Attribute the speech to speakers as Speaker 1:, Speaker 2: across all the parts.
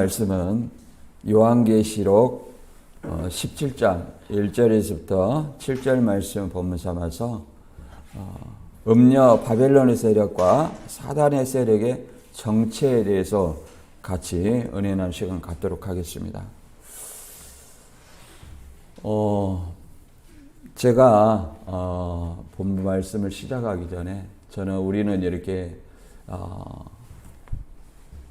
Speaker 1: 말씀은 요한계시록 17장 1절에서부터 7절 말씀 본문 삼아서 음녀 바벨론의 세력과 사단의 세력의 정체에 대해서 같이 은혜 나눌 시간 갖도록 하겠습니다. 제가 본문 말씀을 시작하기 전에 우리는 이렇게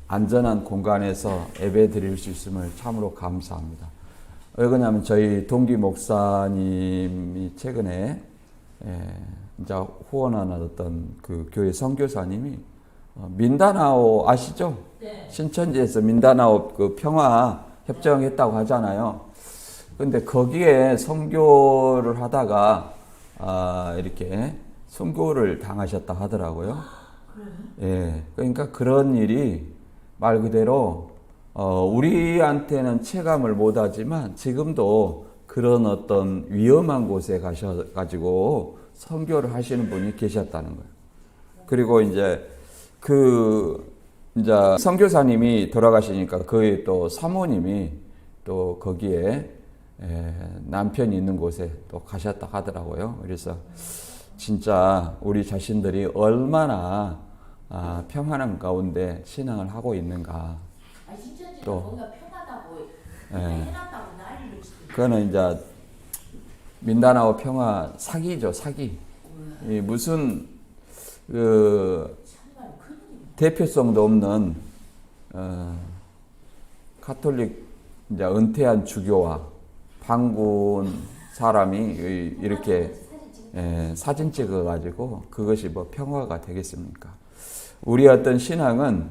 Speaker 1: 안전한 공간에서 예배 드릴 수 있음을 참으로 감사합니다. 왜 그러냐면 저희 동기 목사님이 최근에 이제 후원하는 어떤 그 교회 선교사님이 민다나오 아시죠?
Speaker 2: 네.
Speaker 1: 신천지에서 민다나오 그 평화 협정했다고 하잖아요. 근데 거기에 선교를 하다가 이렇게 선교를 당하셨다 하더라고요. 예, 그러니까 그런 일이 말 그대로 우리한테는 체감을 못하지만 지금도 그런 어떤 위험한 곳에 가셔가지고 선교를 하시는 분이 계셨다는 거예요. 그리고 이제 이제 선교사님이 돌아가시니까 그의 또 사모님이 또 거기에 남편이 있는 곳에 또 가셨다 하더라고요. 그래서 진짜 우리 자신들이 얼마나 평안한 가운데 신앙을 하고 있는가.
Speaker 2: 또 뭔가 평화다고 해놨다고 난리를 치고.
Speaker 1: 그거는 이제 민다나오 평화 사기죠, 사기. 이 무슨 대표성도 없는 가톨릭 이제 은퇴한 주교와 반군 사람이 이렇게 사진 찍어가지고 그것이 뭐 평화가 되겠습니까? 우리 어떤 신앙은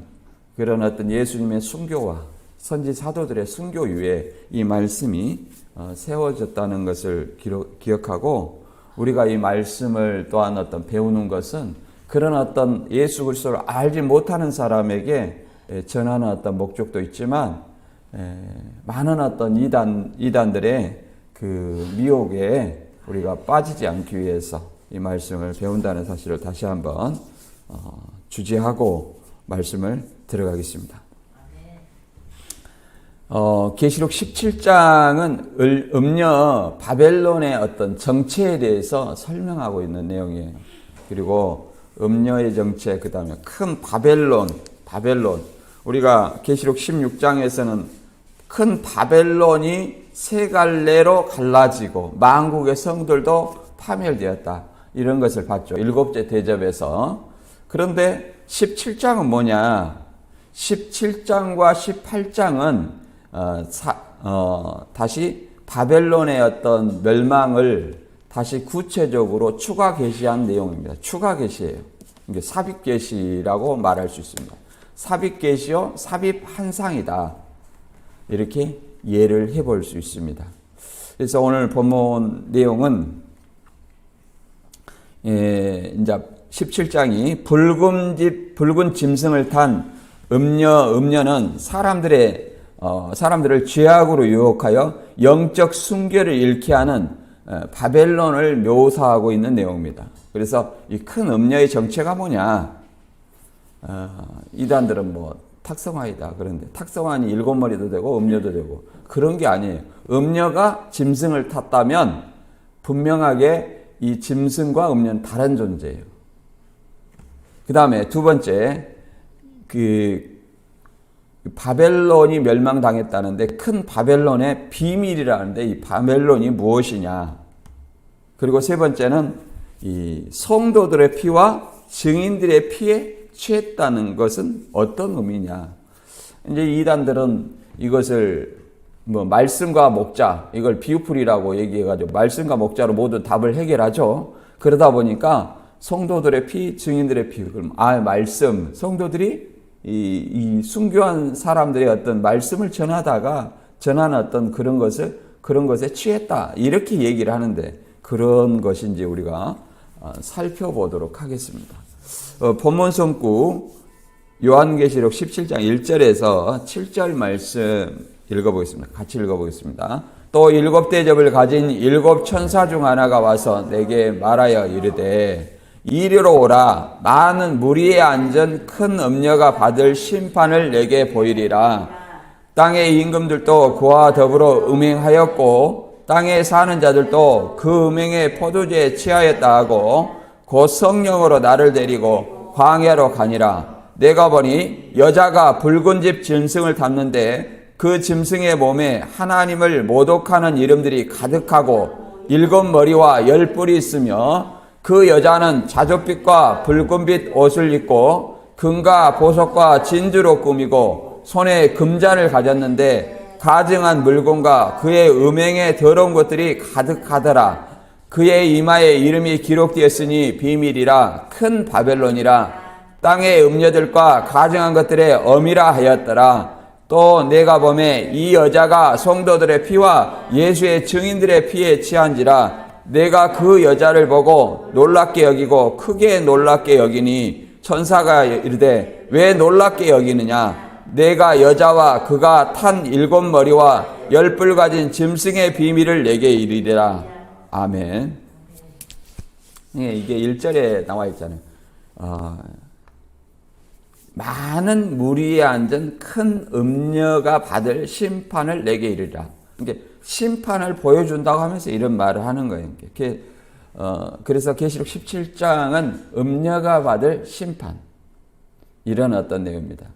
Speaker 1: 그런 어떤 예수님의 순교와 선지 사도들의 순교 위에 이 말씀이 세워졌다는 것을 기억하고 우리가 이 말씀을 또한 어떤 배우는 것은 그런 어떤 예수 그리스도를 알지 못하는 사람에게 전하는 어떤 목적도 있지만 많은 어떤 이단들의 그 미혹에 우리가 빠지지 않기 위해서 이 말씀을 배운다는 사실을 다시 한번 주제하고 말씀을 들어가겠습니다. 계시록 17장은 음녀 바벨론의 어떤 정체에 대해서 설명하고 있는 내용이에요. 그리고 음녀의 정체, 그 다음에 큰 바벨론. 우리가 계시록 16장에서는 큰 바벨론이 세 갈래로 갈라지고 만국의 성들도 파멸되었다. 이런 것을 봤죠. 일곱째 대접에서. 그런데 17장은 뭐냐? 17장과 18장은 다시 바벨론의 어떤 멸망을 다시 구체적으로 추가 계시한 내용입니다. 추가 계시예요. 이게 삽입 계시라고 말할 수 있습니다. 삽입 계시요, 삽입 환상이다. 이렇게 이해를 해볼 수 있습니다. 그래서 오늘 본문 내용은 이제 17장이 붉은 짐승을 탄 음녀는 사람들을 죄악으로 유혹하여 영적 순결을 잃게 하는 바벨론을 묘사하고 있는 내용입니다. 그래서 이 큰 음녀의 정체가 뭐냐? 이단들은 뭐 탁성환이다 그런데 탁성환이 7머리도 되고 음녀도 되고 그런 게 아니에요. 음녀가 짐승을 탔다면 분명하게 이 짐승과 음녀는 다른 존재예요. 그 다음에 두 번째, 바벨론이 멸망당했다는데 큰 바벨론의 비밀이라는데 이 바벨론이 무엇이냐. 그리고 세 번째는 이 성도들의 피와 증인들의 피에 취했다는 것은 어떤 의미냐. 이제 이단들은 이것을 뭐 말씀과 목자, 이걸 비유풀이라고 얘기해가지고 말씀과 목자로 모두 답을 해결하죠. 그러다 보니까 성도들의 피, 증인들의 피, 그럼 말씀, 성도들이 이 순교한 사람들의 어떤 말씀을 전하는 어떤 그런 것에 취했다. 이렇게 얘기를 하는데 그런 것인지 우리가 살펴보도록 하겠습니다. 본문 성구 요한계시록 17장 1절에서 7절 말씀 읽어보겠습니다. 같이 읽어보겠습니다. 또 일곱 대접을 가진 일곱 천사 중 하나가 와서 내게 말하여 이르되 이리로 오라. 많은 무리에 앉은 큰 음녀가 받을 심판을 내게 보이리라. 땅의 임금들도 그와 더불어 음행하였고 땅에 사는 자들도 그 음행의 포도주에 취하였다 하고 곧 성령으로 나를 데리고 광야로 가니라. 내가 보니 여자가 붉은 집 짐승을 담는데 그 짐승의 몸에 하나님을 모독하는 이름들이 가득하고 7머리와 10뿔이 있으며 그 여자는 자줏빛과 붉은빛 옷을 입고 금과 보석과 진주로 꾸미고 손에 금잔을 가졌는데 가증한 물건과 그의 음행의 더러운 것들이 가득하더라. 그의 이마에 이름이 기록되었으니 비밀이라 큰 바벨론이라 땅의 음녀들과 가증한 것들의 어미라 하였더라. 또 내가 보매 이 여자가 성도들의 피와 예수의 증인들의 피에 취한지라. 내가 그 여자를 보고 놀랍게 여기고 크게 놀랍게 여기니 천사가 이르되 왜 놀랍게 여기느냐. 내가 여자와 그가 탄 7머리와 10뿔 가진 짐승의 비밀을 내게 이르리라. 아멘. 이게 1절에 나와 있잖아요. 많은 무리에 앉은 큰 음녀가 받을 심판을 내게 이르리라. 이게 심판을 보여준다고 하면서 이런 말을 하는 거예요. 그래서 계시록 17장은 음녀가 받을 심판, 이런 어떤 내용입니다.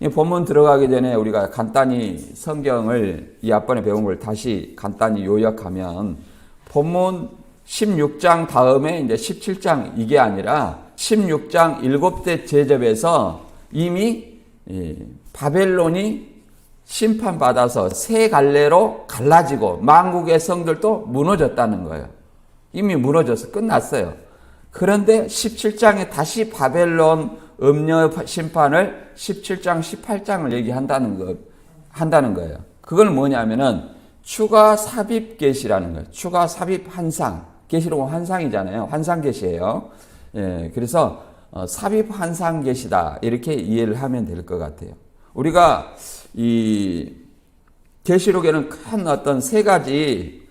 Speaker 1: 이 본문 들어가기 전에 우리가 간단히 성경을 이 앞번에 배운 걸 다시 간단히 요약하면 본문 16장 다음에 이제 17장 이게 아니라 16장 7대 제접에서 이미 바벨론이 심판받아서 세 갈래로 갈라지고 만국의 성들도 무너졌다는 거예요. 이미 무너져서 끝났어요. 그런데 17장에 다시 바벨론 음녀 심판을 17장, 18장을 한다는 거예요. 그걸 뭐냐면은 추가 삽입 계시라는 거예요. 추가 삽입 환상. 계시록은 환상이잖아요. 환상 계시예요. 그래서 삽입 환상 계시다, 이렇게 이해를 하면 될 것 같아요. 우리가 이 계시록에는 큰 어떤 세 가지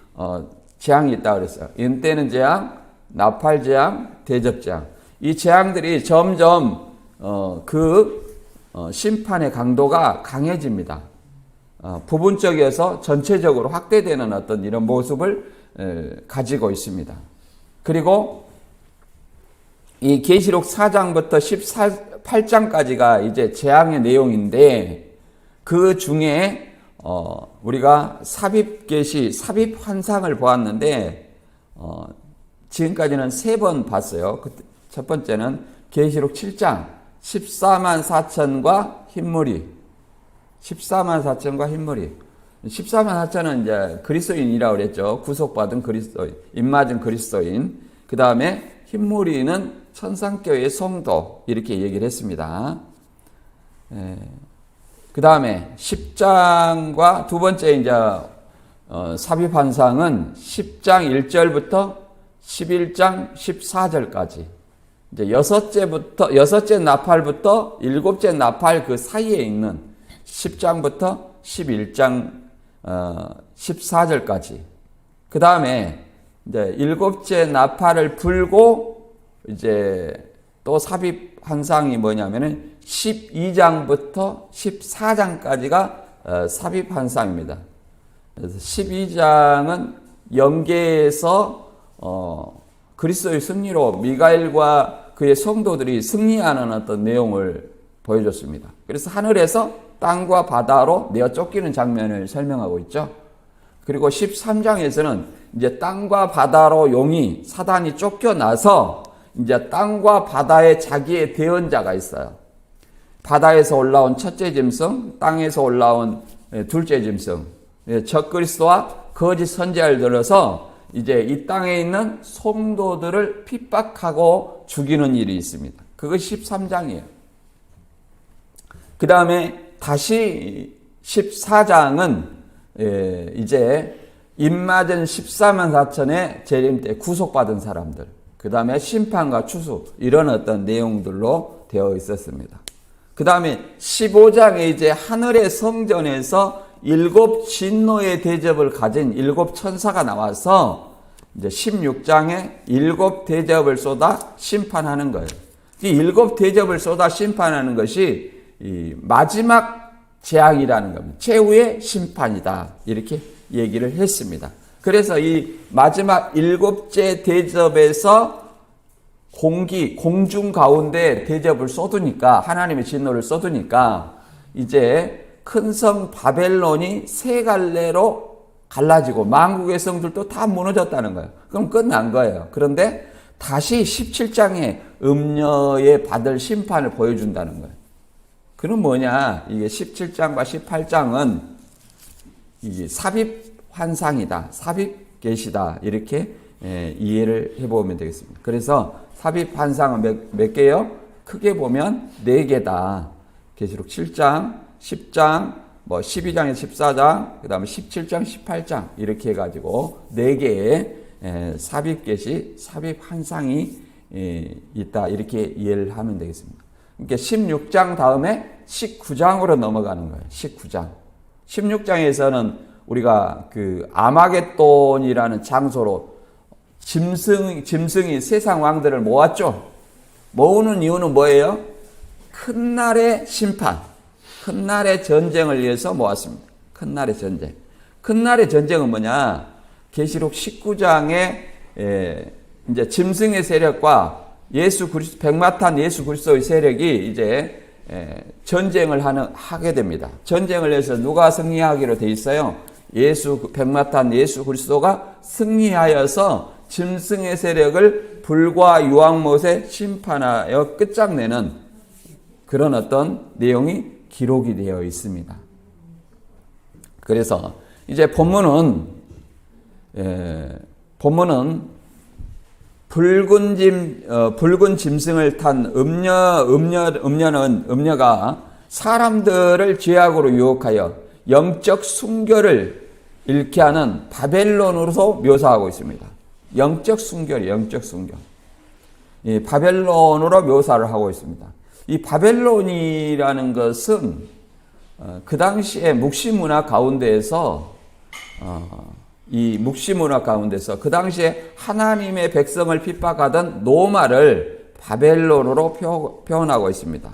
Speaker 1: 재앙이 있다고 그랬어요. 인때는 재앙, 나팔 재앙, 대접 재앙. 이 재앙들이 점점 심판의 강도가 강해집니다. 부분적이어서 전체적으로 확대되는 어떤 이런 모습을 가지고 있습니다. 그리고 이 계시록 4장부터 18장까지가 이제 재앙의 내용인데 그 중에 우리가 삽입 계시, 삽입 환상을 보았는데 지금까지는 3번 봤어요. 첫 번째는 계시록 7장 14만 4천과 흰무리, 14만 4천과 흰무리. 14만 4천은 이제 그리스도인이라고 그랬죠. 구속받은 그리스도인, 입맞은 그리스도인. 그 다음에 흰무리는 천상교회의 성도, 이렇게 얘기를 했습니다. 그 다음에 10장과 두 번째 이제 삽입 환상은 10장 1절부터 11장 14절까지. 이제 여섯째 나팔부터 7째 나팔 그 사이에 있는 10장부터 11장 14절까지. 그 다음에 이제 7째 나팔을 불고 이제 또 삽입 환상이 뭐냐면은 12장부터 14장까지가 삽입 환상입니다. 그래서 12장은 영계에서 그리스도의 승리로 미가엘과 그의 성도들이 승리하는 어떤 내용을 보여줬습니다. 그래서 하늘에서 땅과 바다로 내어 쫓기는 장면을 설명하고 있죠. 그리고 13장에서는 이제 땅과 바다로 용이, 사단이 쫓겨나서 이제 땅과 바다에 자기의 대언자가 있어요. 바다에서 올라온 첫째 짐승, 땅에서 올라온 둘째 짐승, 적그리스도와 거짓 선지자를 들어서 이제 이 땅에 있는 성도들을 핍박하고 죽이는 일이 있습니다. 그것이 13장이에요. 그 다음에 다시 14장은 이제 입맞은 14만 4천의 재림 때 구속받은 사람들, 그 다음에 심판과 추수, 이런 어떤 내용들로 되어 있었습니다. 그 다음에 15장에 이제 하늘의 성전에서 7 진노의 대접을 가진 7 천사가 나와서 이제 16장에 7 대접을 쏟아 심판하는 거예요. 이 7 대접을 쏟아 심판하는 것이 이 마지막 재앙이라는 겁니다. 최후의 심판이다. 이렇게 얘기를 했습니다. 그래서 이 마지막 일곱째 대접에서 공중 가운데 대접을 쏟으니까, 하나님의 진노를 쏟으니까 이제 큰 성 바벨론이 세 갈래로 갈라지고 만국의 성들도 다 무너졌다는 거예요. 그럼 끝난 거예요. 그런데 다시 17장에 음녀에 받을 심판을 보여준다는 거예요. 그럼 뭐냐? 이게 17장과 18장은 이게 삽입 환상이다. 삽입 계시다. 이렇게 이해를 해보면 되겠습니다. 그래서 삽입 환상은 몇 개요? 크게 보면 4개다. 계시록 7장, 10장, 12장에서 14장, 그 다음에 17장, 18장 이렇게 해가지고 4개의 삽입 계시, 삽입 환상이 있다. 이렇게 이해를 하면 되겠습니다. 그러니까 16장 다음에 19장으로 넘어가는 거예요. 19장. 16장에서는 우리가 그 아마겟돈이라는 장소로 짐승이 세상 왕들을 모았죠. 모으는 이유는 뭐예요? 큰 날의 심판, 큰 날의 전쟁을 위해서 모았습니다. 큰 날의 전쟁. 큰 날의 전쟁은 뭐냐? 계시록 19장에 이제 짐승의 세력과 백마탄 예수 그리스도의 세력이 이제 전쟁을 하게 됩니다. 전쟁을 해서 누가 승리하기로 돼 있어요? 백마탄 예수 그리스도가 승리하여서 짐승의 세력을 불과 유황못에 심판하여 끝장내는 그런 어떤 내용이 기록이 되어 있습니다. 그래서 이제 본문은 붉은 짐승을 탄 음녀가 사람들을 죄악으로 유혹하여 영적 순결을 잃게 하는 바벨론으로서 묘사하고 있습니다. 영적 순결. 이 바벨론으로 묘사를 하고 있습니다. 이 바벨론이라는 것은 그 당시에 묵시문화 가운데에서 그 당시에 하나님의 백성을 핍박하던 노마를 바벨론으로 표현하고 있습니다.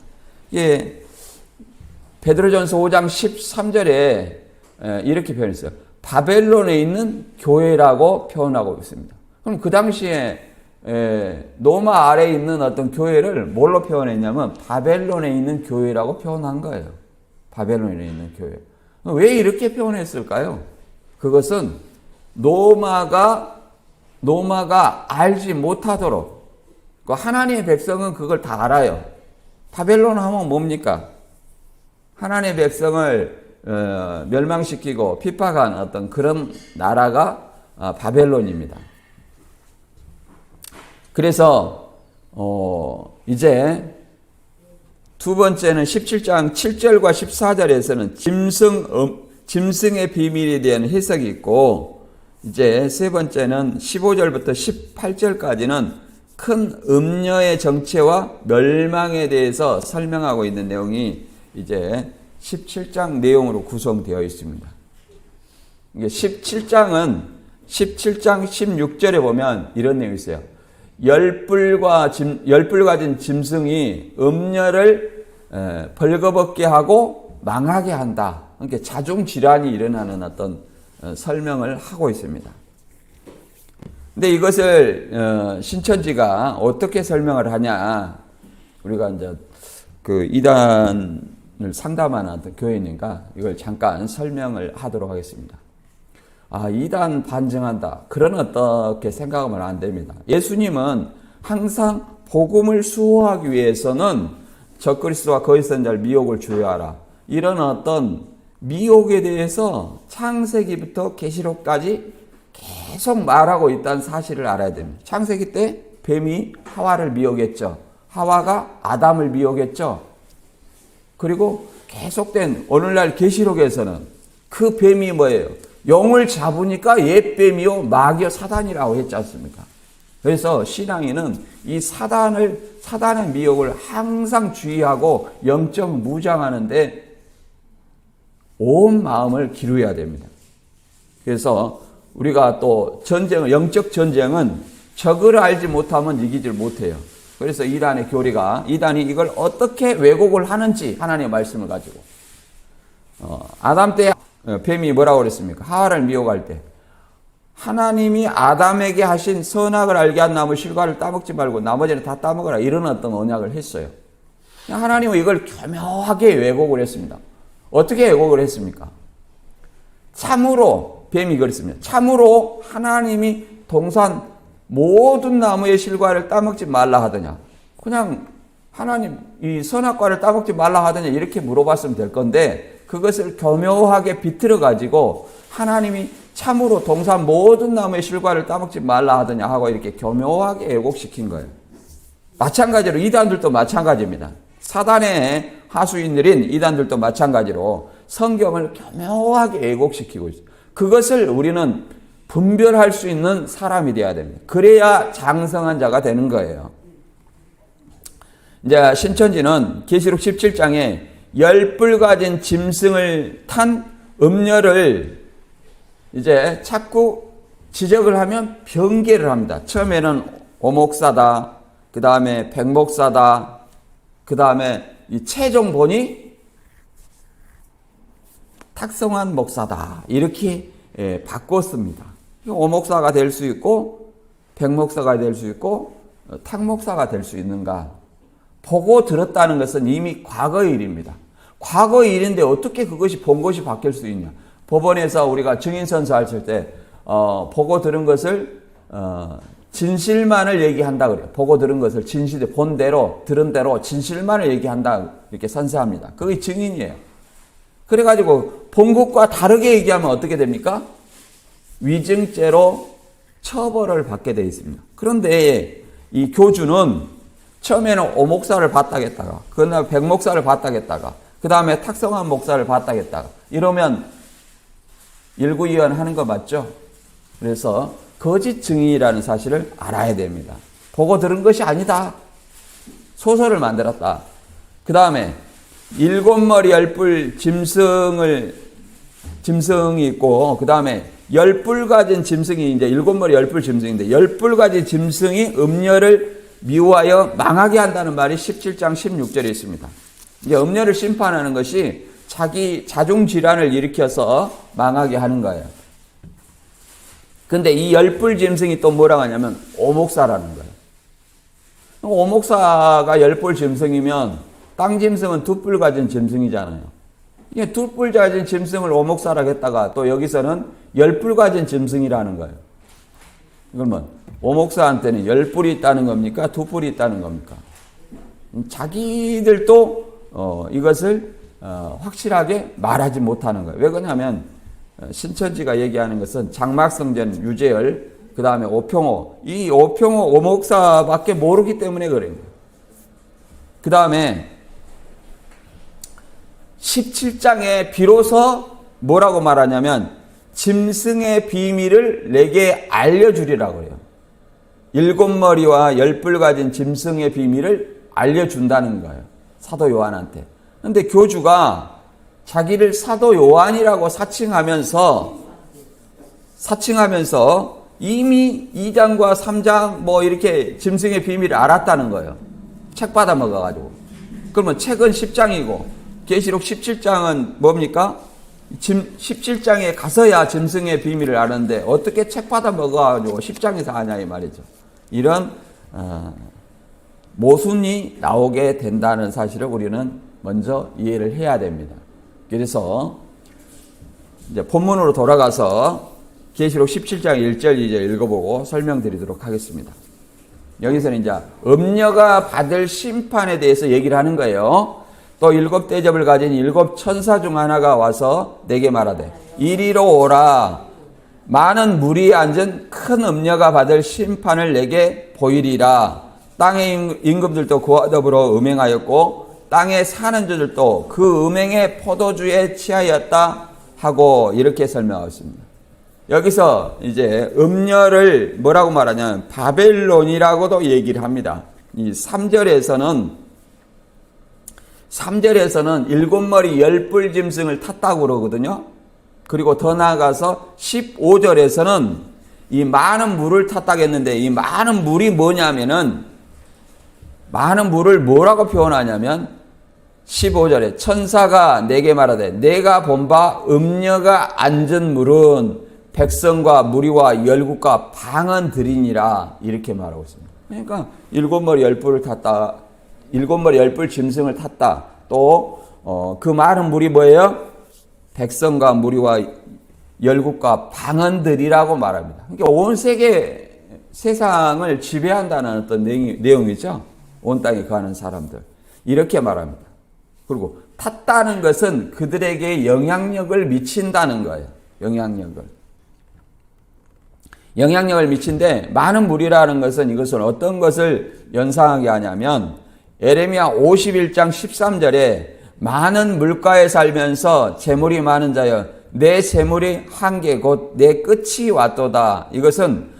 Speaker 1: 예, 베드로전서 5장 13절에 이렇게 표현했어요. 바벨론에 있는 교회라고 표현하고 있습니다. 그럼 그 당시에 노마 아래에 있는 어떤 교회를 뭘로 표현했냐면 바벨론에 있는 교회라고 표현한 거예요. 바벨론에 있는 교회. 왜 이렇게 표현했을까요? 그것은 노마가 알지 못하도록, 하나님의 백성은 그걸 다 알아요. 바벨론 하면 뭡니까? 하나님의 백성을 멸망시키고 핍박한 어떤 그런 나라가 바벨론입니다. 그래서 이제 두 번째는 17장 7절과 14절에서는 짐승의 비밀에 대한 해석이 있고, 이제 세 번째는 15절부터 18절까지는 큰 음녀의 정체와 멸망에 대해서 설명하고 있는 내용이 이제 17장 내용으로 구성되어 있습니다. 17장 16절에 보면 이런 내용이 있어요. 열불 가진 짐승이 음녀를 벌거벗게 하고 망하게 한다. 그러니까 자중질환이 일어나는 어떤 설명을 하고 있습니다. 근데 이것을 신천지가 어떻게 설명을 하냐? 우리가 이제 그 이단을 상담하는 어떤 교회니까 이걸 잠깐 설명을 하도록 하겠습니다. 이단 반증한다. 그런 어떻게 생각하면 안 됩니다. 예수님은 항상 복음을 수호하기 위해서는 적그리스도와 거짓 선지자를 미혹을 주의하라. 이런 어떤 미혹에 대해서 창세기부터 계시록까지 계속 말하고 있다는 사실을 알아야 됩니다. 창세기 때 뱀이 하와를 미혹했죠. 하와가 아담을 미혹했죠. 그리고 계속된 오늘날 계시록에서는 그 뱀이 뭐예요? 영을 잡으니까 옛뱀이요 마귀요 사단이라고 했지 않습니까? 그래서 신앙인은 이 사단의 미혹을 항상 주의하고 영적 무장하는데 온 마음을 기울여야 됩니다. 그래서 우리가 또 영적 전쟁은 적을 알지 못하면 이기질 못해요. 그래서 이단이 이걸 어떻게 왜곡을 하는지 하나님의 말씀을 가지고 아담 때 뱀이 뭐라고 그랬습니까? 하와를 미혹할 때 하나님이 아담에게 하신 선악을 알게 한 나무 실과를 따먹지 말고 나머지는 다 따먹어라, 이런 어떤 언약을 했어요. 하나님은 이걸 교묘하게 왜곡을 했습니다. 어떻게 왜곡을 했습니까? 참으로 뱀이 그랬습니다. 참으로 하나님이 동산 모든 나무의 실과를 따먹지 말라 하더냐, 그냥 하나님 이 선악과를 따먹지 말라 하더냐 이렇게 물어봤으면 될 건데, 그것을 교묘하게 비틀어 가지고 하나님이 참으로 동산 모든 나무의 실과를 따먹지 말라 하더냐 하고 이렇게 교묘하게 왜곡시킨 거예요. 마찬가지로 이단들도 마찬가지입니다. 사단의 하수인들인 이단들도 마찬가지로 성경을 교묘하게 왜곡시키고 있어요. 그것을 우리는 분별할 수 있는 사람이 되어야 됩니다. 그래야 장성한 자가 되는 거예요. 이제 신천지는 계시록 17장에 10뿔 가진 짐승을 탄 음녀를 이제 자꾸 지적을 하면 변개를 합니다. 처음에는 오목사다, 그 다음에 백목사다, 그 다음에 이 최종 보니 탁성환 목사다, 이렇게 바꿨습니다. 오목사가 될 수 있고 백목사가 될 수 있고 탁목사가 될 수 있는가? 보고 들었다는 것은 이미 과거의 일입니다. 과거의 일인데 어떻게 그것이 본 것이 바뀔 수 있냐? 법원에서 우리가 증인선서할 때 보고 들은 것을 진실만을 얘기한다 그래요. 보고 들은 것을 진실, 본 대로 들은 대로 진실만을 얘기한다, 이렇게 선서합니다. 그게 증인이에요. 그래가지고 본 것과 다르게 얘기하면 어떻게 됩니까? 위증죄로 처벌을 받게 되어 있습니다. 그런데 이 교주는 처음에는 오목사를 받다겠다가, 그 다음에 백목사를 받다겠다가, 그 다음에 탁성환 목사를 받다겠다가, 이러면 일구이연 하는 거 맞죠? 그래서 거짓 증인이라는 사실을 알아야 됩니다. 보고 들은 것이 아니다. 소설을 만들었다. 그 다음에 7머리 10뿔 짐승이 있고, 그 다음에 10뿔 가진 짐승이 이제 7머리 10뿔 짐승인데, 10뿔 가진 짐승이 음녀를 미워하여 망하게 한다는 말이 17장 16절에 있습니다. 이제 음녀를 심판하는 것이 자기 자중질환을 일으켜서 망하게 하는 거예요. 근데 이 10뿔 짐승이 또 뭐라고 하냐면 오목사라는 거예요. 오목사가 10뿔 짐승이면 땅 짐승은 2뿔 가진 짐승이잖아요. 이게 2뿔 가진 짐승을 오목사라고 했다가 또 여기서는 10뿔 가진 짐승이라는 거예요. 그러면 오목사한테는 10뿔이 있다는 겁니까? 2뿔이 있다는 겁니까? 자기들도 이것을 확실하게 말하지 못하는 거예요. 왜 그러냐면 신천지가 얘기하는 것은 장막성전 유재열, 그 다음에 오평호, 이 오평호 오목사밖에 모르기 때문에 그래요. 그 다음에 17장에 비로소 뭐라고 말하냐면 짐승의 비밀을 내게 알려주리라고 해요. 7머리와 10뿔 가진 짐승의 비밀을 알려준다는 거예요. 사도 요한한테. 그런데 교주가 자기를 사도 요한이라고 사칭하면서 이미 2장과 3장 뭐 이렇게 짐승의 비밀을 알았다는 거예요. 책 받아 먹어가지고. 그러면 책은 10장이고 계시록 17장은 뭡니까? 17장에 가서야 짐승의 비밀을 아는데 어떻게 책 받아 먹어가지고 10장에서 아냐 이 말이죠. 이런 모순이 나오게 된다는 사실을 우리는 먼저 이해를 해야 됩니다. 그래서 이제 본문으로 돌아가서 계시록 17장 1절 2절 읽어보고 설명드리도록 하겠습니다. 여기서는 이제 음녀가 받을 심판에 대해서 얘기를 하는 거예요. 또 7 대접을 가진 7 천사 중 하나가 와서 내게 말하되 이리로 오라. 많은 무리에 앉은 큰 음녀가 받을 심판을 내게 보이리라. 땅의 임금들도 그와 더불어 음행하였고 땅에 사는 자들도 그 음행의 포도주에 취하였다 하고 이렇게 설명하고 있습니다. 여기서 이제 음녀를 뭐라고 말하냐면 바벨론이라고도 얘기를 합니다. 이 3절에서는 7머리 10뿔 짐승을 탔다고 그러거든요. 그리고 더 나아가서 15절에서는 이 많은 물을 탔다고 했는데 이 많은 물이 뭐냐면은 많은 물을 뭐라고 표현하냐면 15절에 천사가 내게 말하되 내가 본 바 음녀가 앉은 물은 백성과 무리와 열국과 방언들이니라 이렇게 말하고 있습니다. 그러니까 일곱 머리 열뿔을 탔다. 일곱 머리 열뿔 짐승을 탔다. 또 그 많은 물이 뭐예요? 백성과 무리와 열국과 방언들이라고 말합니다. 그러니까 온 세상을 지배한다는 어떤 내용이죠. 온 땅에 거하는 사람들. 이렇게 말합니다. 그리고 탔다는 것은 그들에게 영향력을 미친다는 거예요. 영향력을 미친데 많은 무리라는 것은 이것은 어떤 것을 연상하게 하냐면 예레미야 51장 13절에 많은 물가에 살면서 재물이 많은 자여 내 재물이 한계 곧 내 끝이 왔도다. 이것은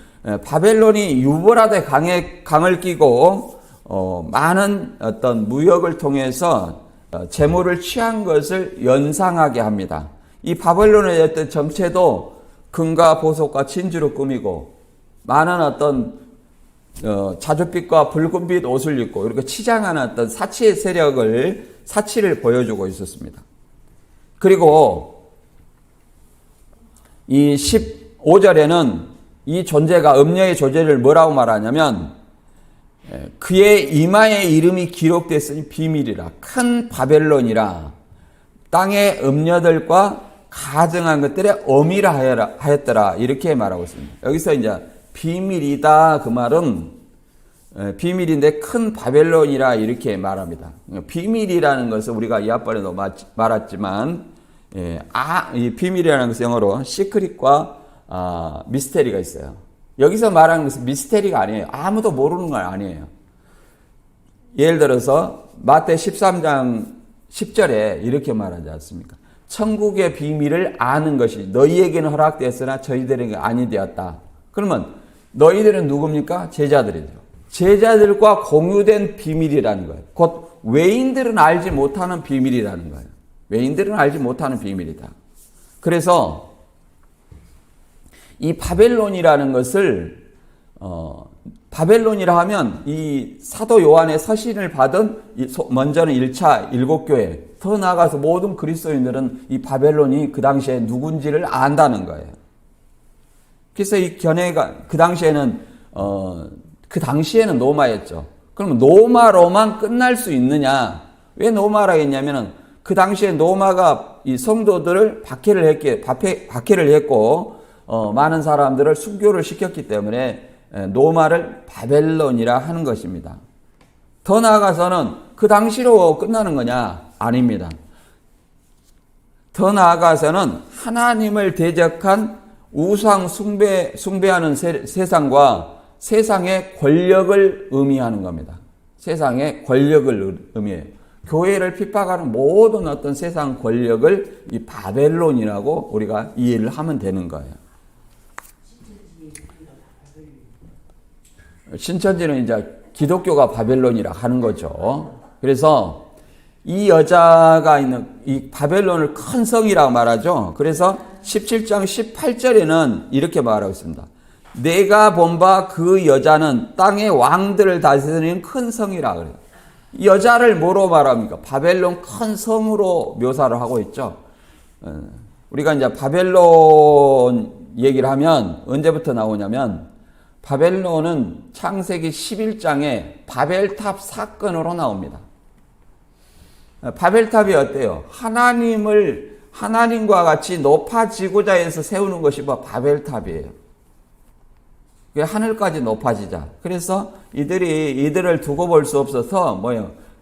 Speaker 1: 바벨론이 유브라데 강을 끼고 많은 어떤 무역을 통해서 재물을 취한 것을 연상하게 합니다. 이 바벨론의 어떤 정체도 금과 보석과 진주로 꾸미고 많은 어떤 자줏빛과 붉은빛 옷을 입고 이렇게 치장하는 어떤 사치의 사치를 보여주고 있었습니다. 그리고 이 15절에는 이 존재가 음녀의 존재를 뭐라고 말하냐면 그의 이마에 이름이 기록됐으니 비밀이라 큰 바벨론이라 땅의 음녀들과 가증한 것들의 어미라 하였더라 이렇게 말하고 있습니다. 여기서 이제 비밀이다 그 말은 비밀인데 큰 바벨론이라 이렇게 말합니다. 비밀이라는 것은 우리가 이 앞번에도 말했지만 이 비밀이라는 것은 영어로 시크릿과 미스테리가 있어요. 여기서 말하는 것은 미스테리가 아니에요. 아무도 모르는 건 아니에요. 예를 들어서 마태 13장 10절에 이렇게 말하지 않습니까? 천국의 비밀을 아는 것이 너희에게는 허락되었으나 저희들에게 아니 되었다. 그러면 너희들은 누굽니까? 제자들이죠. 제자들과 공유된 비밀이라는 거예요. 곧 외인들은 알지 못하는 비밀이라는 거예요. 외인들은 알지 못하는 비밀이다. 그래서 이 바벨론이라는 것을 바벨론이라 하면 이 사도 요한의 서신을 받은 먼저는 1차 일곱 교회 더 나아가서 모든 그리스도인들은 이 바벨론이 그 당시에 누군지를 안다는 거예요. 그래서 이 견해가 그 당시에는 노마였죠. 그러면 노마로만 끝날 수 있느냐? 왜 노마라 했냐면은 그 당시에 노마가 이 성도들을 박해를 했고 많은 사람들을 순교를 시켰기 때문에 노마를 바벨론이라 하는 것입니다. 더 나아가서는 그 당시로 끝나는 거냐? 아닙니다. 더 나아가서는 하나님을 대적한 우상 숭배하는 세상과 세상의 권력을 의미하는 겁니다. 세상의 권력을 의미해요. 교회를 핍박하는 모든 어떤 세상 권력을 이 바벨론이라고 우리가 이해를 하면 되는 거예요. 신천지는 이제 기독교가 바벨론이라 하는 거죠. 그래서 이 여자가 있는 이 바벨론을 큰 성이라고 말하죠. 그래서 17장 18절에는 이렇게 말하고 있습니다. 내가 본 바 그 여자는 땅의 왕들을 다스리는 큰 성이라 그래요. 이 여자를 뭐로 말합니까? 바벨론 큰 성으로 묘사를 하고 있죠. 우리가 이제 바벨론 얘기를 하면 언제부터 나오냐면 바벨론은 창세기 11장에 바벨탑 사건으로 나옵니다. 바벨탑이 어때요? 하나님과 같이 높아지고자 해서 세우는 것이 바벨탑이에요. 하늘까지 높아지자. 그래서 이들을 두고 볼 수 없어서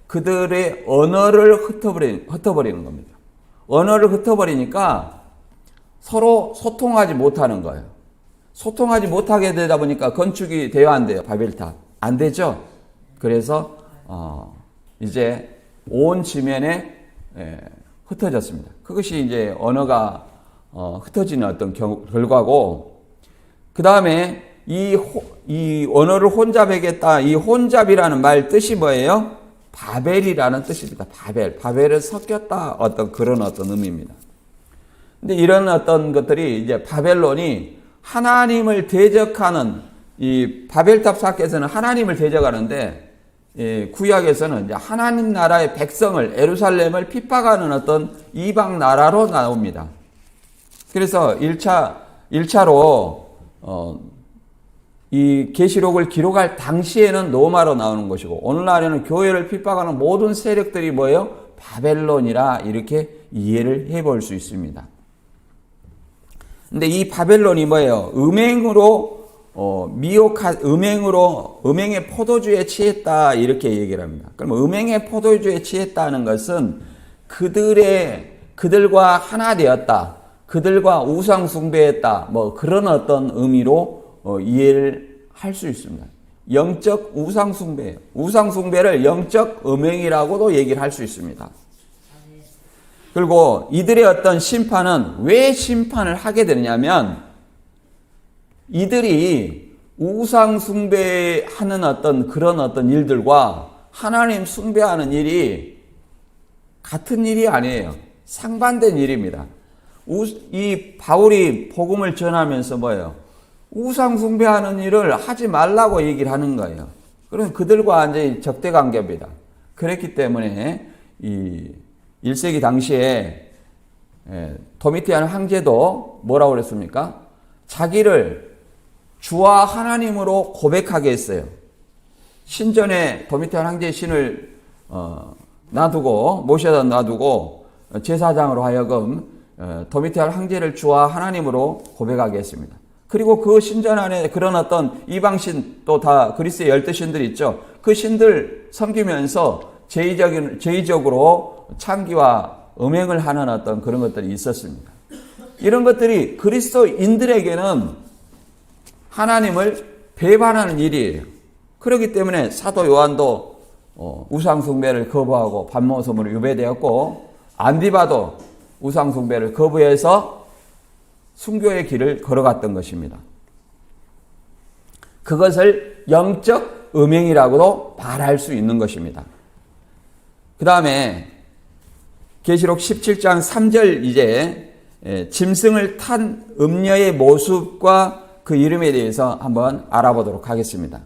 Speaker 1: 그들의 언어를 흩어버리는 겁니다. 언어를 흩어버리니까 서로 소통하지 못하는 거예요. 소통하지 못하게 되다 보니까 건축이 돼야 안 돼요. 바벨탑. 안 되죠? 그래서 이제 온 지면에 흩어졌습니다. 그것이 이제 언어가 흩어지는 어떤 결과고, 그 다음에 이 언어를 혼잡하겠다. 이 혼잡이라는 말 뜻이 뭐예요? 바벨이라는 뜻입니다. 바벨을 섞였다. 어떤 그런 어떤 의미입니다. 근데 이런 어떤 것들이 이제 바벨론이 하나님을 대적하는 이 바벨탑 사건에서는 하나님을 대적하는데 구약에서는 이제 하나님 나라의 백성을 에루살렘을 핍박하는 어떤 이방 나라로 나옵니다. 그래서 1차로 이 계시록을 기록할 당시에는 로마로 나오는 것이고 오늘날에는 교회를 핍박하는 모든 세력들이 뭐예요? 바벨론이라 이렇게 이해를 해볼 수 있습니다. 근데 이 바벨론이 뭐예요? 음행의 포도주에 취했다 이렇게 얘기를 합니다. 그럼 음행의 포도주에 취했다는 것은 그들과 하나 되었다, 그들과 우상 숭배했다, 뭐 그런 어떤 의미로 이해를 할 수 있습니다. 영적 우상 숭배예요. 우상 숭배를 영적 음행이라고도 얘기를 할 수 있습니다. 그리고 이들의 어떤 심판은 왜 심판을 하게 되냐면 이들이 우상 숭배하는 그런 어떤 일들과 하나님 숭배하는 일이 같은 일이 아니에요. 상반된 일입니다. 이 바울이 복음을 전하면서 뭐예요? 우상 숭배하는 일을 하지 말라고 얘기를 하는 거예요. 그럼 그들과 완전히 적대 관계입니다. 그렇기 때문에 이 1세기 당시에 도미티안 황제도 뭐라고 그랬습니까? 자기를 주와 하나님으로 고백하게 했어요. 신전에 도미티안 황제의 신을 모셔다 놔두고 제사장으로 하여금 도미티안 황제를 주와 하나님으로 고백하게 했습니다. 그리고 그 신전 안에 그런 어떤 이방신 또 다 그리스의 열두 신들이 있죠. 그 신들 섬기면서 제의적으로 창기와 음행을 하는 어떤 그런 것들이 있었습니다. 이런 것들이 그리스도인들에게는 하나님을 배반하는 일이에요. 그렇기 때문에 사도 요한도 우상 숭배를 거부하고 반모섬으로 유배되었고 안디바도 우상 숭배를 거부해서 순교의 길을 걸어갔던 것입니다. 그것을 영적 음행이라고도 말할 수 있는 것입니다. 그 다음에 계시록 17장 3절 이제 짐승을 탄 음녀의 모습과 그 이름에 대해서 한번 알아보도록 하겠습니다.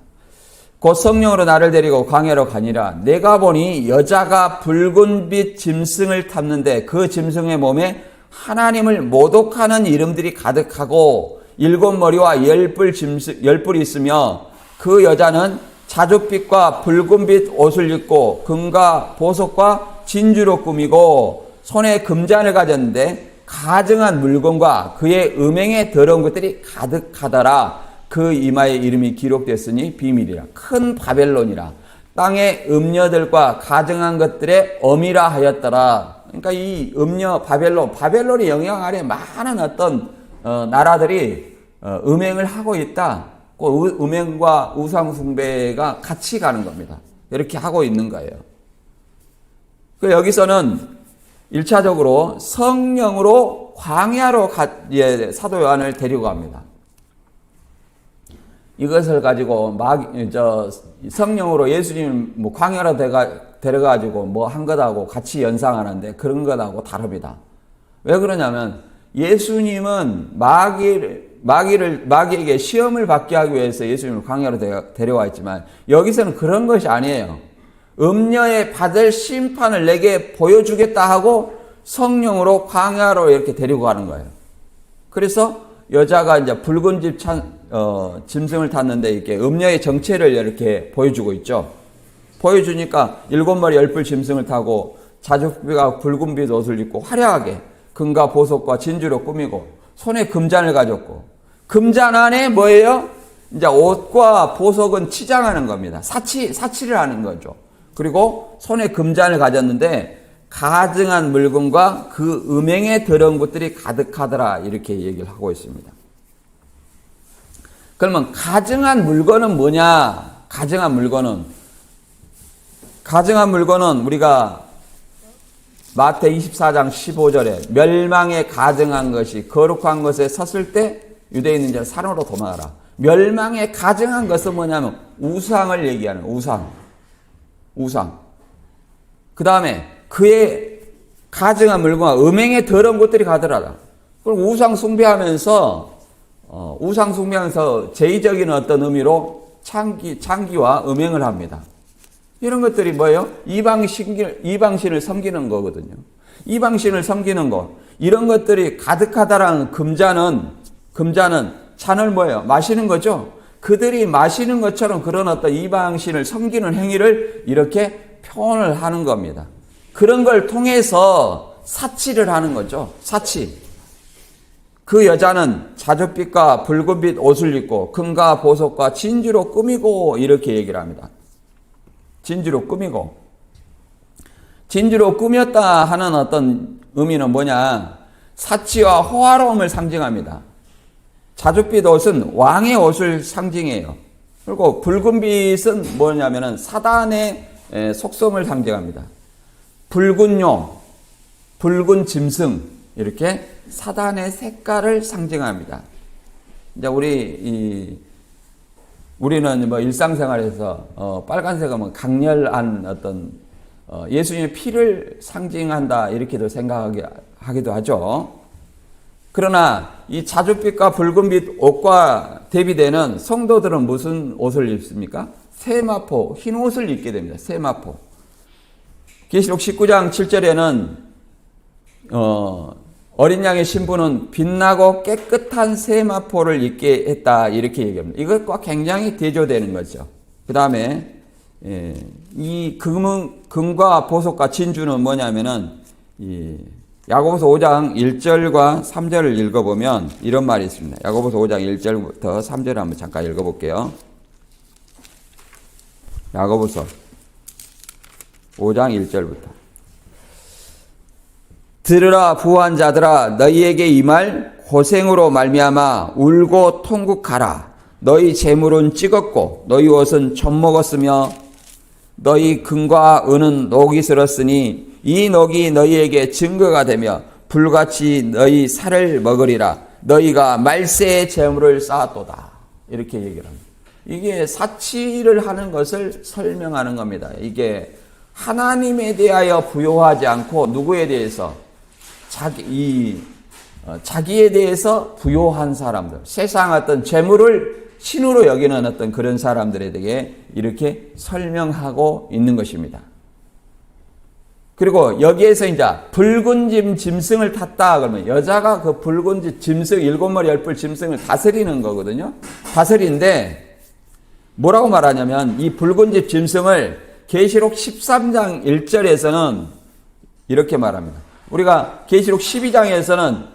Speaker 1: 곧 성령으로 나를 데리고 광야로 가니라. 내가 보니 여자가 붉은빛 짐승을 탔는데 그 짐승의 몸에 하나님을 모독하는 이름들이 가득하고 7머리와 10뿔이 있으며 그 여자는 자줏빛과 붉은빛 옷을 입고 금과 보석과 진주로 꾸미고 손에 금잔을 가졌는데 가증한 물건과 그의 음행에 더러운 것들이 가득하더라. 그 이마에 이름이 기록됐으니 비밀이라. 큰 바벨론이라. 땅의 음녀들과 가증한 것들의 어미라 하였더라. 그러니까 이 음녀 바벨론의 영향 아래 많은 어떤 나라들이 음행을 하고 있다. 그 음행과 우상 숭배가 같이 가는 겁니다. 이렇게 하고 있는 거예요. 여기서는 1차적으로 성령으로 광야로 사도 요한을 데리고 갑니다. 이것을 가지고 성령으로 예수님 광야로 데려가지고 뭐 한 것하고 같이 연상하는데 그런 것하고 다릅니다. 왜 그러냐면 예수님은 마귀에게 시험을 받게 하기 위해서 예수님을 광야로 데려와 있지만 여기서는 그런 것이 아니에요. 음녀에 받을 심판을 내게 보여주겠다 하고 성령으로 광야로 이렇게 데리고 가는 거예요. 그래서 여자가 이제 붉은 짐승을 탔는데 이렇게 음녀의 정체를 이렇게 보여주고 있죠. 보여주니까 7머리 10뿔 짐승을 타고 자줏빛과 붉은빛 옷을 입고 화려하게 금과 보석과 진주로 꾸미고 손에 금잔을 가졌고 금잔 안에 뭐예요? 이제 옷과 보석은 치장하는 겁니다. 사치를 하는 거죠. 그리고 손에 금잔을 가졌는데 가증한 물건과 그 음행에 더러운 것들이 가득하더라 이렇게 얘기를 하고 있습니다. 그러면 가증한 물건은 뭐냐? 가증한 물건은 우리가 마태 24장 15절에 멸망에 가증한 것이 거룩한 것에 섰을 때 유대인은 산으로 도망하라. 멸망에 가증한 것은 뭐냐면 우상을 얘기하는 우상. 그 다음에 그의 가증한 물건과 음행에 더러운 것들이 가더라다. 그럼 우상 숭배하면서 제의적인 어떤 의미로 창기와 음행을 합니다. 이런 것들이 뭐예요? 이방신을 섬기는 거거든요. 이방신을 섬기는 것. 이런 것들이 가득하다라는 금자는 잔을 뭐예요? 마시는 거죠. 그들이 마시는 것처럼 그런 어떤 이방신을 섬기는 행위를 이렇게 표현을 하는 겁니다. 그런 걸 통해서 사치를 하는 거죠. 사치. 그 여자는 자줏빛과 붉은빛 옷을 입고 금과 보석과 진주로 꾸미고 이렇게 얘기를 합니다. 진주로 꾸미고. 진주로 꾸몄다 하는 어떤 의미는 뭐냐? 사치와 호화로움을 상징합니다. 자줏빛 옷은 왕의 옷을 상징해요. 그리고 붉은빛은 뭐냐면은 사단의 속성을 상징합니다. 붉은 용, 붉은 짐승, 이렇게 사단의 색깔을 상징합니다. 이제 우리는 뭐 일상생활에서 빨간색은 강렬한 어떤 예수님의 피를 상징한다 이렇게도 생각하기도 하죠. 그러나 이 자줏빛과 붉은빛 옷과 대비되는 성도들은 무슨 옷을 입습니까? 세마포, 흰 옷을 입게 됩니다. 세마포. 계시록 19장 7절에는 어린 양의 신부는 빛나고 깨끗한 세마포를 입게 했다 이렇게 얘기합니다. 이것과 굉장히 대조되는 거죠. 그 다음에 이 금과 보석과 진주는 뭐냐면은 야고보서 5장 1절과 3절을 읽어보면 이런 말이 있습니다. 야고보서 5장 1절부터 3절을 한번 잠깐 읽어볼게요. 야고보서 5장 1절부터 들으라 부한 자들아 너희에게 임할 고생으로 말미암아 울고 통곡하라. 너희 재물은 찍었고 너희 옷은 젖먹었으며 너희 금과 은은 녹이 슬었으니 이 녹이 너희에게 증거가 되며 불같이 너희 살을 먹으리라. 너희가 말세의 재물을 쌓았도다. 이렇게 얘기를 합니다. 이게 사치를 하는 것을 설명하는 겁니다. 이게 하나님에 대하여 부요하지 않고 누구에 대해서 자기에 대해서 부요한 사람들, 세상 어떤 재물을 신으로 여기는 어떤 그런 사람들에 대해 이렇게 설명하고 있는 것입니다. 그리고 여기에서 이제 붉은 짐승을 탔다 그러면 여자가 그 붉은 짐승, 7머리 10뿔 짐승을 다스리는 거거든요. 다스리는데 뭐라고 말하냐면 이 붉은 짐승을 계시록 13장 1절에서는 이렇게 말합니다. 우리가 계시록 12장에서는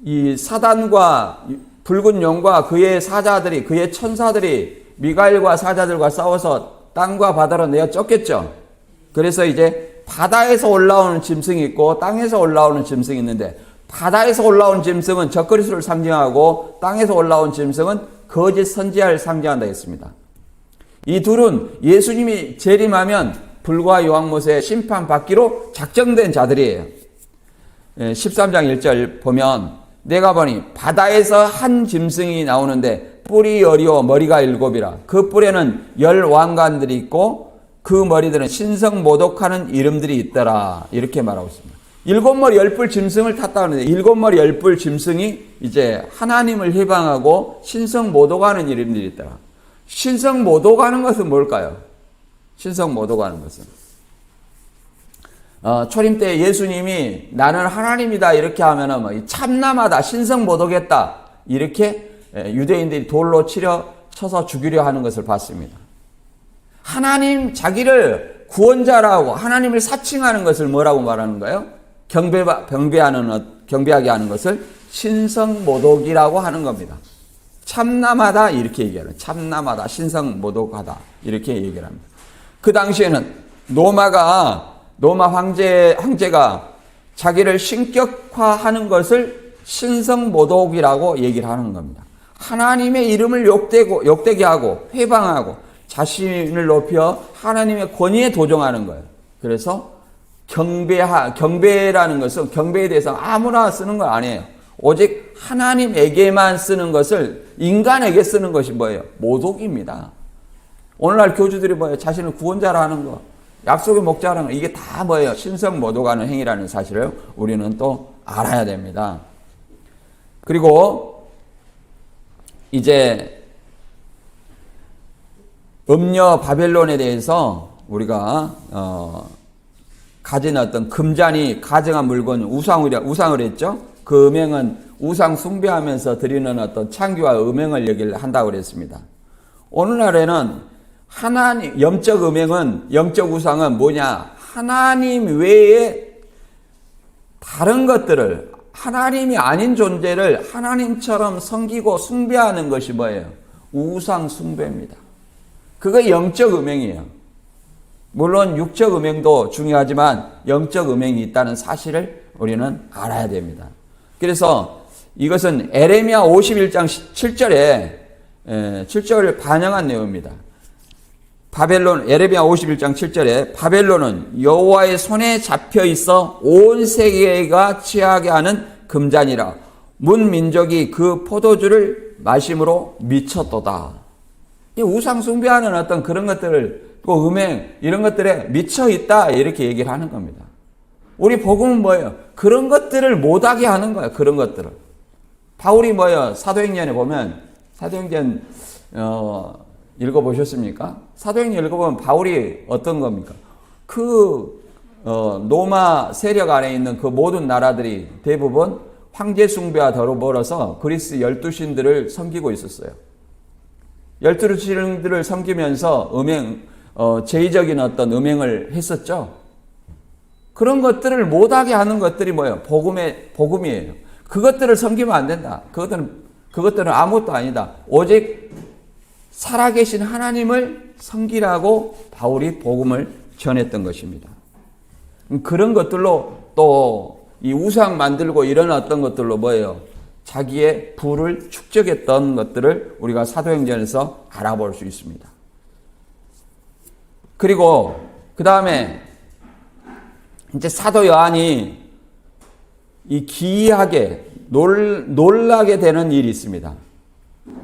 Speaker 1: 이 사단과 붉은 용과 그의 사자들이, 그의 천사들이 미가엘과 사자들과 싸워서 땅과 바다로 내어 쫓겼죠. 그래서 이제 바다에서 올라오는 짐승이 있고 땅에서 올라오는 짐승이 있는데 바다에서 올라오는 짐승은 적그리스도를 상징하고 땅에서 올라온 짐승은 거짓 선지자를 상징한다 했습니다. 이 둘은 예수님이 재림하면 불과 요한못에 심판받기로 작정된 자들이에요. 13장 1절 보면 내가 보니 바다에서 한 짐승이 나오는데 뿔이 10이요 머리가 7이라. 그 뿔에는 10 왕관들이 있고 그 머리들은 신성모독하는 이름들이 있더라. 이렇게 말하고 있습니다. 7머리 10뿔 짐승을 탔다 하는데 7머리 10뿔 짐승이 이제 하나님을 해방하고 신성모독하는 이름들이 있더라. 신성모독하는 것은 뭘까요? 신성모독하는 것은 초림 때 예수님이 나는 하나님이다 이렇게 하면은 뭐 참남하다, 신성모독했다 이렇게 유대인들이 돌로 쳐서 죽이려 하는 것을 봤습니다. 하나님 자기를 구원자라고 하나님을 사칭하는 것을 뭐라고 말하는 거예요? 경배하게 하는 것을 신성모독이라고 하는 겁니다. 참남하다 이렇게 얘기하는, 참남하다, 신성모독하다 이렇게 얘기를 합니다. 그 당시에는 로마 황제가 자기를 신격화하는 것을 신성모독이라고 얘기를 하는 겁니다. 하나님의 이름을 욕되게 하고 회방하고 자신을 높여 하나님의 권위에 도전하는 거예요. 그래서 경배라는 것은 경배에 대해서 아무나 쓰는 거 아니에요. 오직 하나님에게만 쓰는 것을 인간에게 쓰는 것이 뭐예요? 모독입니다. 오늘날 교주들이 뭐예요? 자신을 구원자라 하는 거, 약속의 목자라는 거, 이게 다 뭐예요? 신성모독하는 행위라는 사실을 우리는 또 알아야 됩니다. 그리고 이제 음녀 바벨론에 대해서 우리가 가진 어떤 금잔이 가정한 물건 우상을 했죠. 그 음행은 우상 숭배하면서 드리는 어떤 창기와 음행을 얘기를 한다고 그랬습니다. 오늘날에는 하나님 영적 음행은 영적 우상은 뭐냐? 하나님 외에 다른 것들을 하나님이 아닌 존재를 하나님처럼 섬기고 숭배하는 것이 뭐예요? 우상 숭배입니다. 그게 영적 음행이에요. 물론 육적 음행도 중요하지만 영적 음행이 있다는 사실을 우리는 알아야 됩니다. 그래서 이것은 에레미야 51장 7절을 반영한 내용입니다. 에레미야 51장 7절에 바벨론은 여호와의 손에 잡혀 있어 온 세계가 취하게 하는 금잔이라 문 민족이 그 포도주를 마심으로 미쳤도다. 이 우상 숭배하는 어떤 그런 것들을 또 음행 이런 것들에 미쳐 있다 이렇게 얘기를 하는 겁니다. 우리 복음은 뭐예요? 그런 것들을 못하게 하는 거예요. 그런 것들을. 바울이 뭐예요? 사도행전에 보면 사도행전 읽어보셨습니까? 사도행전 읽어보면 바울이 어떤 겁니까? 로마 세력 안에 있는 그 모든 나라들이 대부분 황제 숭배와 더불어서 그리스 12신들을 섬기고 있었어요. 12신들을 섬기면서 제의적인 어떤 음행을 했었죠. 그런 것들을 못하게 하는 것들이 뭐예요? 복음이에요. 그것들을 섬기면 안 된다. 그것들은 아무것도 아니다. 오직 살아계신 하나님을 섬기라고 바울이 복음을 전했던 것입니다. 그런 것들로 또 이 우상 만들고 이런 어떤 것들로 뭐예요? 자기의 부를 축적했던 것들을 우리가 사도행전에서 알아볼 수 있습니다. 그리고 그 다음에 이제 사도 요한이 이 기이하게 놀라게 되는 일이 있습니다.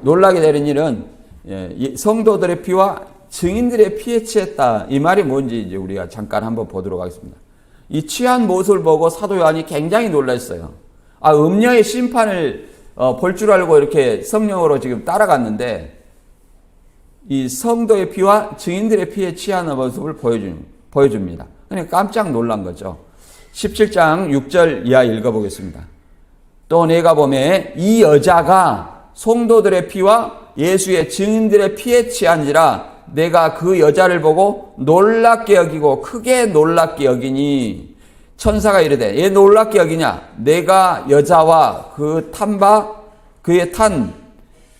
Speaker 1: 놀라게 되는 일은 성도들의 피와 증인들의 피에 취했다. 이 말이 뭔지 이제 우리가 잠깐 한번 보도록 하겠습니다. 이 취한 모습을 보고 사도 요한이 굉장히 놀랐어요. 음녀의 심판을 볼 줄 알고 이렇게 성령으로 지금 따라갔는데 이 성도의 피와 증인들의 피에 취한 모습을 보여줍니다. 그러니까 깜짝 놀란 거죠. 17장 6절 이하 읽어보겠습니다. 또 내가 보매 이 여자가 성도들의 피와 예수의 증인들의 피에 취한지라 내가 그 여자를 보고 놀랍게 여기고 크게 놀랍게 여기니 천사가 이르되 얘 놀랍게 여기냐? 내가 여자와 그의 탄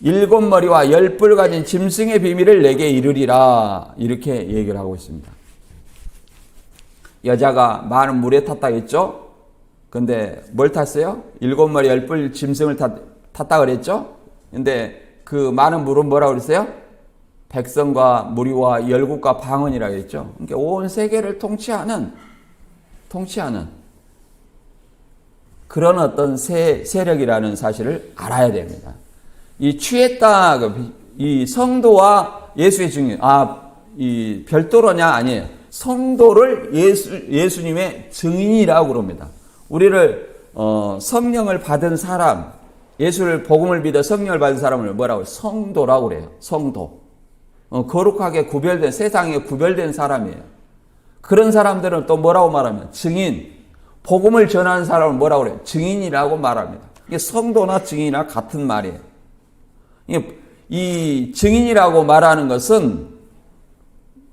Speaker 1: 7머리와 10뿔 가진 짐승의 비밀을 내게 이르리라 이렇게 얘기를 하고 있습니다. 여자가 많은 물에 탔다 했죠? 근데 뭘 탔어요? 7머리 10뿔 짐승을 탔다 그랬죠? 근데 그 많은 물은 뭐라고 그랬어요? 백성과 무리와 열국과 방언이라고 했죠. 그러니까 온 세계를 통치하는 그런 어떤 세력이라는 사실을 알아야 됩니다. 이 취했다, 이 성도와 예수의 증인, 이 별도로냐? 아니에요. 성도를 예수님의 증인이라고 그럽니다. 우리를 성령을 받은 사람, 예수를 복음을 믿어 성령을 받은 사람을 뭐라고 해요? 성도라고 그래요. 성도. 거룩하게 구별된, 세상에 구별된 사람이에요. 그런 사람들은 또 뭐라고 말하면? 증인. 복음을 전하는 사람을 뭐라고 그래요? 증인이라고 말합니다. 이게 성도나 증인이나 같은 말이에요. 이 증인이라고 말하는 것은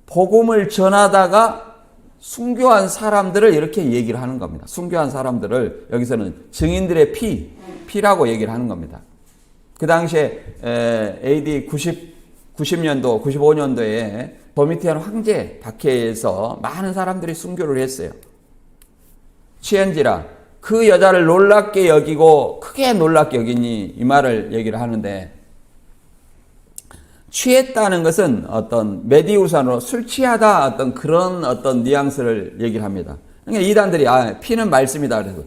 Speaker 1: 복음을 전하다가 순교한 사람들을 이렇게 얘기를 하는 겁니다. 순교한 사람들을 여기서는 증인들의 피라고 얘기를 하는 겁니다. 그 당시에 AD 90년도, 95년도에 도미티안 황제 박해에서 많은 사람들이 순교를 했어요. 취한지라 그 여자를 놀랍게 여기고 크게 놀랍게 여기니 이 말을 얘기를 하는데 취했다는 것은 어떤 메디우산으로 술 취하다 어떤 그런 어떤 뉘앙스를 얘기를 합니다. 그러니까 이단들이 피는 말씀이다 그래서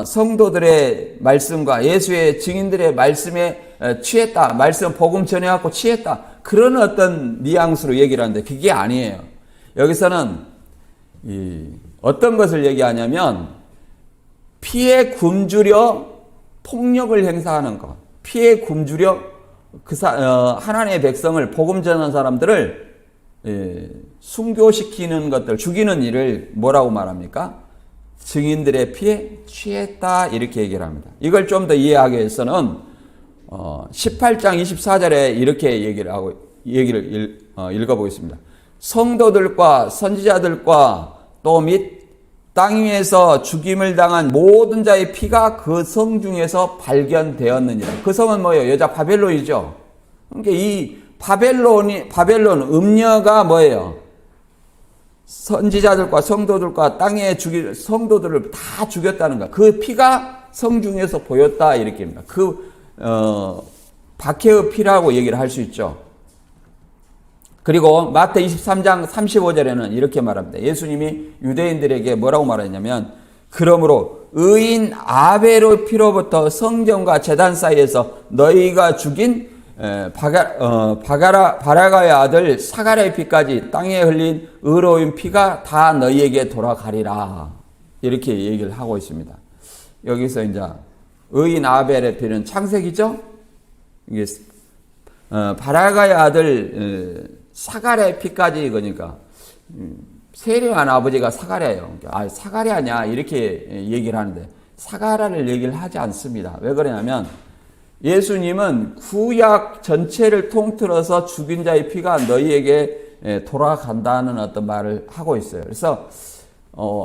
Speaker 1: 성도들의 말씀과 예수의 증인들의 말씀에 취했다. 말씀 복음 전해갖고 취했다. 그런 어떤 뉘앙스로 얘기를 하는데 그게 아니에요. 여기서는 어떤 것을 얘기하냐면 피에 굶주려 폭력을 행사하는 것. 피에 굶주려 하나님의 백성을 복음 전하는 사람들을 순교시키는 것들, 죽이는 일을 뭐라고 말합니까? 증인들의 피에 취했다 이렇게 얘기를 합니다. 이걸 좀 더 이해하기 위해서는 18장 24절에 이렇게 얘기를 읽어보겠습니다. 성도들과 선지자들과 또 및 땅 위에서 죽임을 당한 모든 자의 피가 그 성 중에서 발견되었느니라. 그 성은 뭐예요? 여자 바벨론이죠. 그러니까 이 바벨론 음녀가 뭐예요? 선지자들과 성도들과 땅에 죽일 성도들을 다 죽였다는 거야. 그 피가 성 중에서 보였다 이렇게 합니다. 박해의 피라고 얘기를 할 수 있죠. 그리고 마태 23장 35절에는 이렇게 말합니다. 예수님이 유대인들에게 뭐라고 말했냐면 그러므로 의인 아벨의 피로부터 성전과 제단 사이에서 너희가 죽인 바라가의 아들 사가랴의 피까지 땅에 흘린 의로운 피가 다 너희에게 돌아가리라. 이렇게 얘기를 하고 있습니다. 여기서 이제 의인 아벨의 피는 창세기죠. 이게 바라가의 아들 사가랴의 피까지 그러니까 세례한 아버지가 사가랴예요. 사가랴냐 이렇게 얘기를 하는데 사가랴를 얘기를 하지 않습니다. 왜 그러냐면 예수님은 구약 전체를 통틀어서 죽인 자의 피가 너희에게 돌아간다는 어떤 말을 하고 있어요. 그래서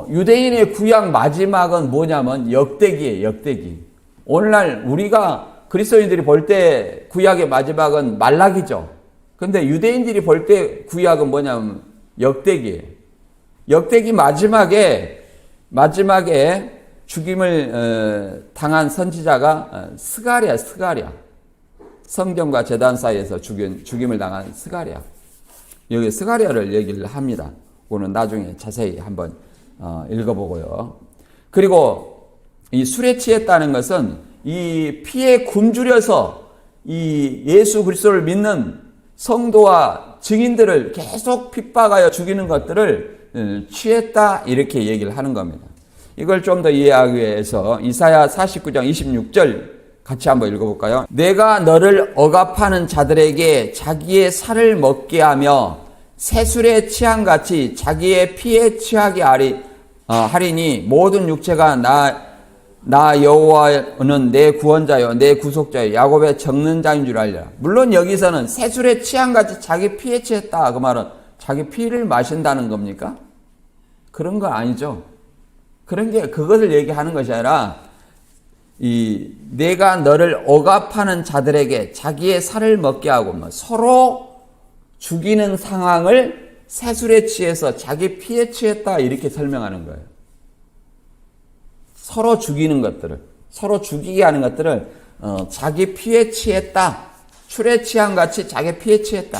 Speaker 1: 유대인의 구약 마지막은 뭐냐면 역대기예요. 역대기. 오늘날 우리가 그리스도인들이 볼 때 구약의 마지막은 말라기죠. 근데 유대인들이 볼 때 구약은 뭐냐면 역대기예요. 역대기 마지막에 죽임을 당한 선지자가 스가랴. 성전과 제단 사이에서 죽임을 당한 스가랴. 여기 스가랴를 얘기를 합니다. 그거는 나중에 자세히 한번 읽어보고요. 그리고 이 술에 취했다는 것은 이 피에 굶주려서 이 예수 그리스도를 믿는 성도와 증인들을 계속 핍박하여 죽이는 것들을 취했다 이렇게 얘기를 하는 겁니다. 이걸 좀 더 이해하기 위해서 이사야 49장 26절 같이 한번 읽어볼까요? 내가 너를 억압하는 자들에게 자기의 살을 먹게 하며 새술에 취한같이 자기의 피에 취하게 하리니 모든 육체가 나 여호와는 내 구원자요 내 구속자요 야곱의 적는 자인 줄 알리라. 물론 여기서는 새술에 취한같이 자기 피에 취했다. 그 말은 자기 피를 마신다는 겁니까? 그런 거 아니죠. 그런 게 그것을 얘기하는 것이 아니라 내가 너를 억압하는 자들에게 자기의 살을 먹게 하고 서로 죽이는 상황을 새술에 취해서 자기 피에 취했다 이렇게 설명하는 거예요. 서로 죽이는 것들을, 서로 죽이게 하는 것들을 자기 피에 취했다. 술에 취한 같이 자기 피에 취했다.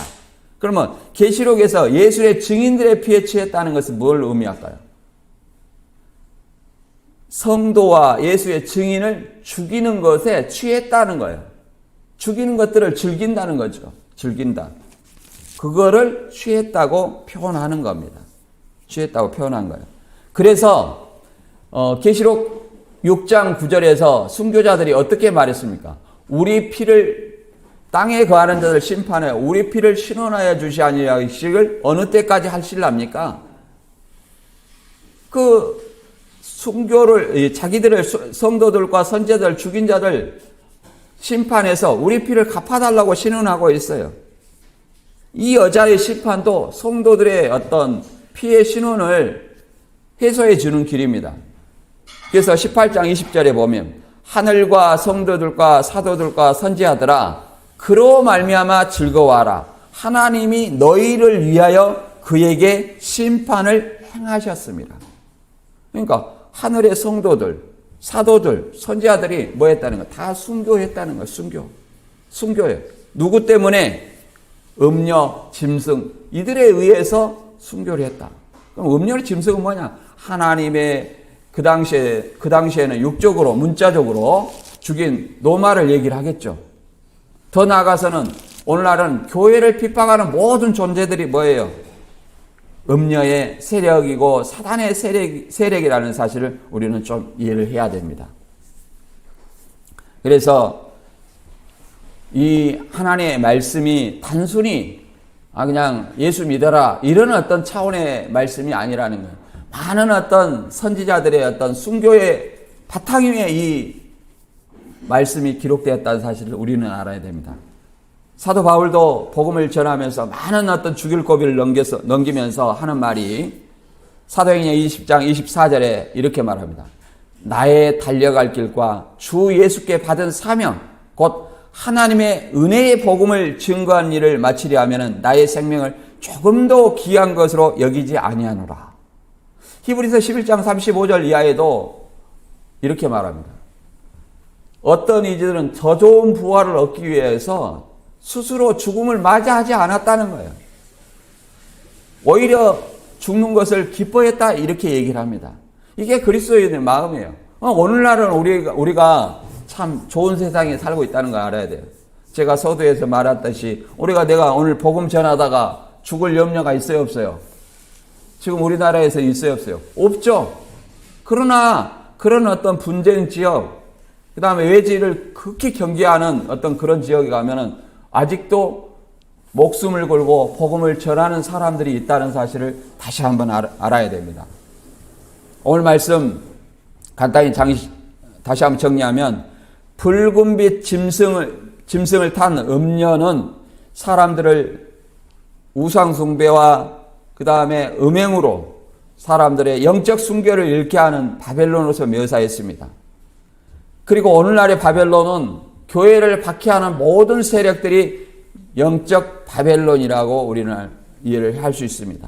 Speaker 1: 그러면 계시록에서 예수의 증인들의 피에 취했다는 것은 뭘 의미할까요? 성도와 예수의 증인을 죽이는 것에 취했다는 거예요. 죽이는 것들을 즐긴다는 거죠. 즐긴다. 그거를 취했다고 표현하는 겁니다. 취했다고 표현한 거예요. 그래서 계시록 6장 9절에서 순교자들이 어떻게 말했습니까? 우리 피를 땅에 거하는 자들 심판하여 우리 피를 신원하여 주시아니하시기를 어느 때까지 하실랍니까? 그 순교를 자기들의 성도들과 선제들 죽인 자들 심판해서 우리 피를 갚아달라고 신원하고 있어요. 이 여자의 심판도 성도들의 어떤 피의 신원을 해소해 주는 길입니다. 그래서 18장 20절에 보면 하늘과 성도들과 사도들과 선지자들아 그로 말미암아 즐거워하라. 하나님이 너희를 위하여 그에게 심판을 행하셨습니다. 그러니까 하늘의 성도들, 사도들, 선지자들이 뭐 했다는 거? 다 순교했다는 거. 순교예요. 누구 때문에? 음녀, 짐승 이들에 의해서 순교를 했다. 그럼 음녀, 짐승은 뭐냐? 하나님의 그 당시에는 육적으로 문자적으로 죽인 노마를 얘기를 하겠죠. 더 나아가서는 오늘날은 교회를 핍박하는 모든 존재들이 뭐예요? 음녀의 세력이고 사단의 세력이라는 사실을 우리는 좀 이해를 해야 됩니다. 그래서 이 하나님의 말씀이 단순히 그냥 예수 믿어라. 이런 어떤 차원의 말씀이 아니라는 거예요. 많은 어떤 선지자들의 어떤 순교의 바탕 위에 이 말씀이 기록되었다는 사실을 우리는 알아야 됩니다. 사도 바울도 복음을 전하면서 많은 어떤 죽일 고비를 넘기면서 하는 말이 사도행전 20장 24절에 이렇게 말합니다. 나의 달려갈 길과 주 예수께 받은 사명 곧 하나님의 은혜의 복음을 증거한 일을 마치려 하면은 나의 생명을 조금도 귀한 것으로 여기지 아니하노라. 히브리서 11장 35절 이하에도 이렇게 말합니다. 어떤 이들은 더 좋은 부활을 얻기 위해서 스스로 죽음을 맞이하지 않았다는 거예요. 오히려 죽는 것을 기뻐했다 이렇게 얘기를 합니다. 이게 그리스도인의 마음이에요. 오늘날은 우리가 참 좋은 세상에 살고 있다는 걸 알아야 돼요. 제가 서두에서 말했듯이 내가 오늘 복음 전하다가 죽을 염려가 있어요, 없어요? 지금 우리나라에서 있어요, 없어요? 없죠. 그러나 그런 어떤 분쟁 지역, 그 다음에 외지를 극히 경계하는 어떤 그런 지역에 가면은 아직도 목숨을 걸고 복음을 전하는 사람들이 있다는 사실을 다시 한번 알아야 됩니다. 오늘 말씀 간단히 다시 한번 정리하면 붉은빛 짐승을 탄 음녀는 사람들을 우상숭배와 그 다음에 음행으로 사람들의 영적 순교를 잃게 하는 바벨론으로서 묘사했습니다. 그리고 오늘날의 바벨론은 교회를 박해하는 모든 세력들이 영적 바벨론이라고 우리는 이해를 할 수 있습니다.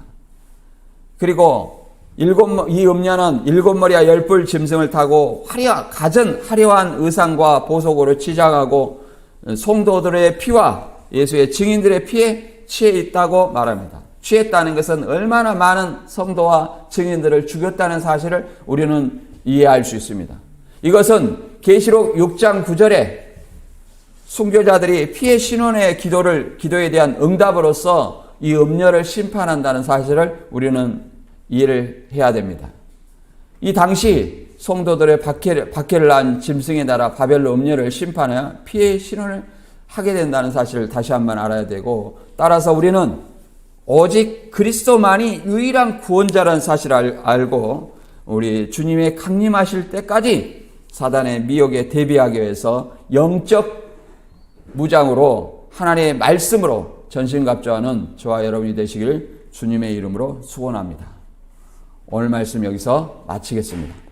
Speaker 1: 그리고 이 음녀는 7머리와 10뿔 짐승을 타고 갖은 화려한 의상과 보석으로 치장하고 성도들의 피와 예수의 증인들의 피에 취해 있다고 말합니다. 취했다는 것은 얼마나 많은 성도와 증인들을 죽였다는 사실을 우리는 이해할 수 있습니다. 이것은 계시록 6장 9절에 순교자들이 피해 신원의 기도에 대한 응답으로서 이 음녀를 심판한다는 사실을 우리는 이해를 해야 됩니다. 이 당시 성도들의 박해를 한 짐승의 나라 바벨론 음녀를 심판하여 피해 신원을 하게 된다는 사실을 다시 한번 알아야 되고, 따라서 우리는 오직 그리스도만이 유일한 구원자라는 사실을 알고 우리 주님의 강림하실 때까지 사단의 미혹에 대비하기 위해서 영적 무장으로 하나님의 말씀으로 전신갑주하는 저와 여러분이 되시길 주님의 이름으로 축원합니다. 오늘 말씀 여기서 마치겠습니다.